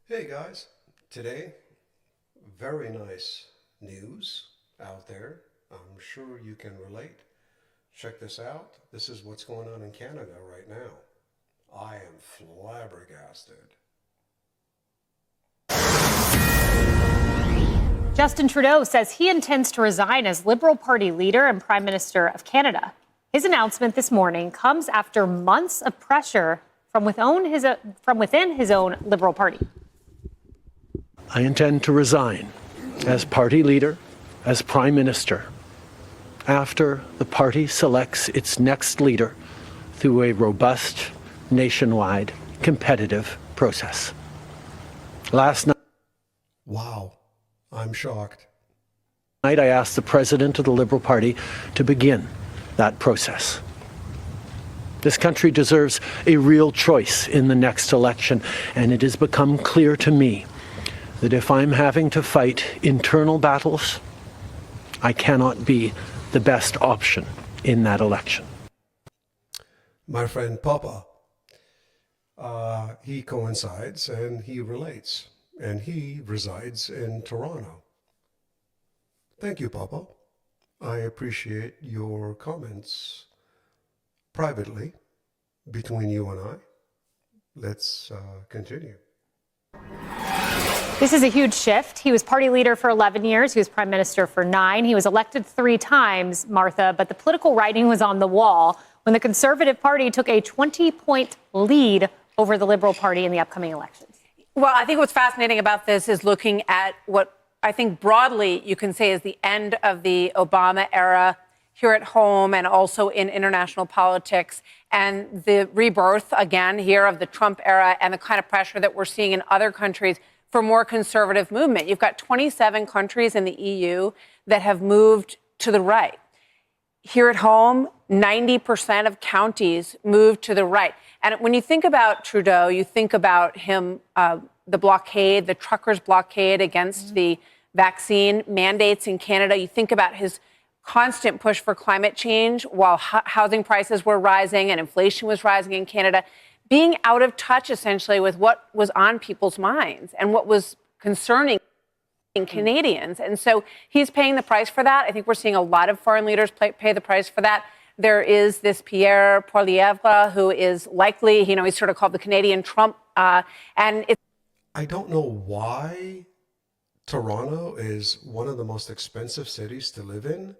Hey guys, today, very nice news out there. I'm sure you can relate. Check this out. This is what's going on in Canada right now. I am flabbergasted. Justin Trudeau says he intends to resign as Liberal Party leader and Prime Minister of Canada. His announcement this morning comes after months of pressure from within his own Liberal Party. I intend to resign as party leader, as Prime Minister, after the party selects its next leader through a robust, nationwide, competitive process. Last night, Wow, I'm shocked. I asked the President of the Liberal Party to begin that process. This country deserves a real choice in the next election, and it has become clear to me that if I'm having to fight internal battles, I cannot be the best option in that election. My friend Papa, he coincides and he relates, and he resides in Toronto. Thank you, Papa. I appreciate your comments privately between you and I. Let's continue. This is a huge shift. He was party leader for 11 years. He was prime minister for 9. He was elected 3 times, Martha, but the political writing was on the wall when the Conservative Party took a 20-point lead over the Liberal Party in the upcoming elections. Well, I think what's fascinating about this is looking at what I think broadly you can say is the end of the Obama era here at home and also in international politics, and the rebirth again here of the Trump era and the kind of pressure that we're seeing in other countries for more conservative movement. You've got 27 countries in the EU that have moved to the right. Here at home, 90% of counties moved to the right. And when you think about Trudeau, you think about him, the blockade, the truckers' blockade against the vaccine mandates in Canada. You think about his constant push for climate change while housing prices were rising and inflation was rising in Canada, being out of touch essentially with what was on people's minds and what was concerning Canadians. And so he's paying the price for that. I think we're seeing a lot of foreign leaders pay the price for that. There is this Pierre Poilievre who is likely, he's sort of called the Canadian Trump. And it's I don't know why Toronto is one of the most expensive cities to live in.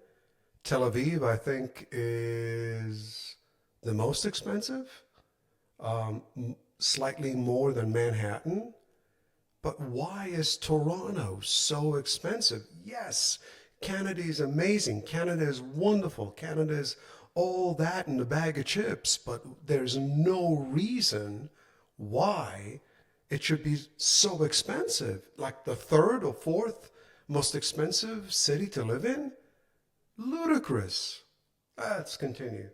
Tel Aviv, I think, is the most expensive, slightly more than Manhattan. But why is Toronto so expensive? Yes, Canada is amazing. Canada is wonderful. Canada is all that in a bag of chips, but there's no reason why it should be so expensive. Like the 3rd or 4th most expensive city to live in? Ludicrous. Let's continue.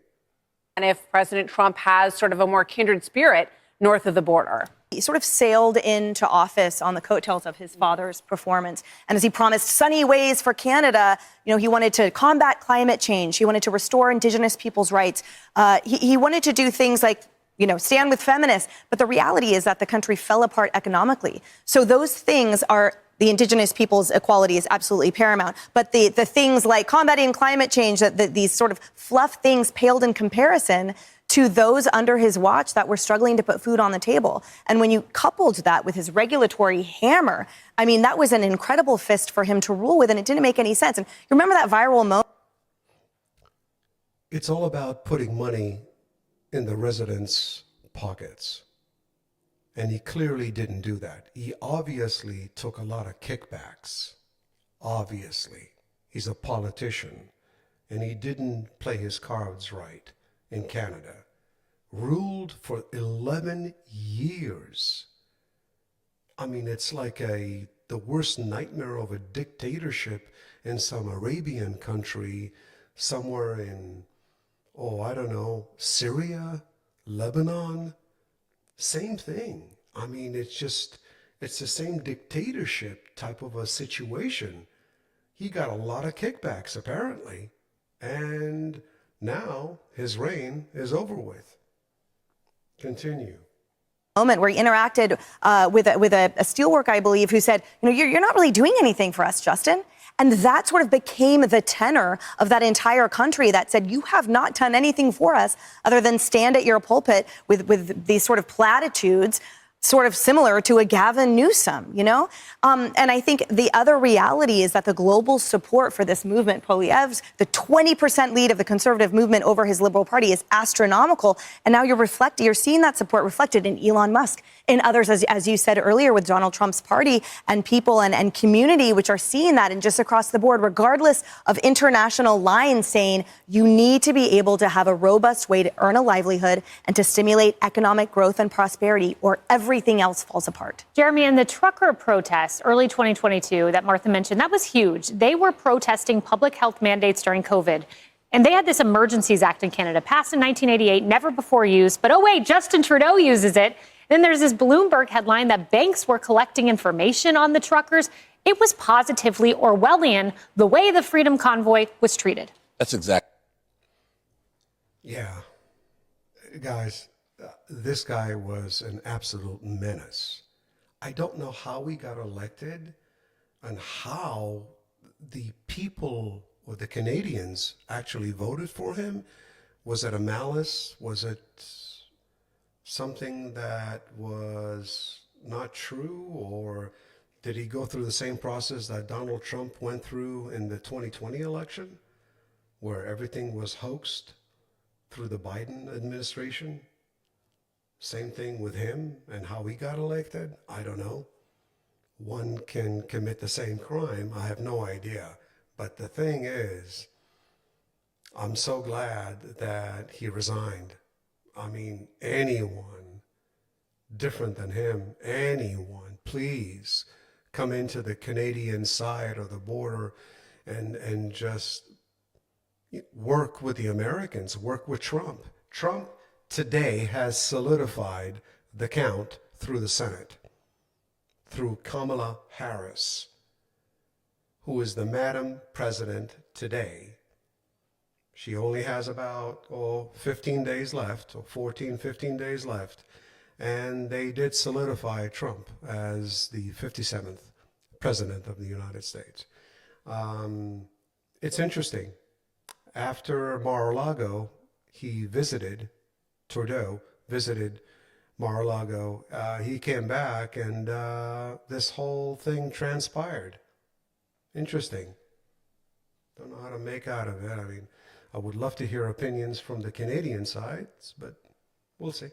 and if President Trump has sort of a more kindred spirit north of the border. He sort of sailed into office on the coattails of his father's performance. And as he promised sunny ways for Canada, he wanted to combat climate change. He wanted to restore Indigenous people's rights. He wanted to do things like, stand with feminists. But the reality is that the country fell apart economically. So those things are, the Indigenous people's equality is absolutely paramount. But the things like combating climate change, these sort of fluff things paled in comparison to those under his watch that were struggling to put food on the table. And when you coupled that with his regulatory hammer, that was an incredible fist for him to rule with, and it didn't make any sense. And you remember that viral moment? It's all about putting money in the residents' pockets. And he clearly didn't do that. He obviously took a lot of kickbacks. Obviously. He's a politician. And he didn't play his cards right in Canada. Ruled for 11 years. It's like the worst nightmare of a dictatorship in some Arabian country, somewhere in, Syria, Lebanon. Same thing. It's the same dictatorship type of a situation. He got a lot of kickbacks, apparently. And now his reign is over with. Continue. moment where he interacted with a steelworker, I believe, who said, you're not really doing anything for us, Justin. And that sort of became the tenor of that entire country that said, you have not done anything for us other than stand at your pulpit with these sort of platitudes, sort of similar to a Gavin Newsom, And I think the other reality is that the global support for this movement, Poilievre's, the 20% lead of the conservative movement over his Liberal Party is astronomical. And now you're seeing that support reflected in Elon Musk, in others, as you said earlier, with Donald Trump's party and people and community, which are seeing that, and just across the board, regardless of international lines saying you need to be able to have a robust way to earn a livelihood and to stimulate economic growth and prosperity, or everything else falls apart. Jeremy, and the trucker protests early 2022 that Martha mentioned, that was huge. They were protesting public health mandates during COVID. And they had this Emergencies Act in Canada, passed in 1988, never before used. But oh, wait, Justin Trudeau uses it. Then there's this Bloomberg headline that banks were collecting information on the truckers. It was positively Orwellian, the way the Freedom Convoy was treated. That's exactly. Yeah. Guys, this guy was an absolute menace. I don't know how he got elected and how the people or the Canadians actually voted for him. Was it a malice? Was it something that was not true? Or did he go through the same process that Donald Trump went through in the 2020 election, where everything was hoaxed through the Biden administration? Same thing with him and how he got elected? I don't know. One can commit the same crime. I have no idea. But the thing is, I'm so glad that he resigned. I mean, anyone different than him, anyone, please come into the Canadian side of the border and just work with the Americans, work with Trump. Trump today has solidified the count through the Senate, through Kamala Harris, who is the Madam President today. She only has about 15 days left, or 14, 15 days left. And they did solidify Trump as the 57th President of the United States. It's interesting. After Mar-a-Lago, Trudeau visited Mar-a-Lago. He came back and this whole thing transpired. Interesting. Don't know how to make out of it. I mean, I would love to hear opinions from the Canadian sides, but we'll see.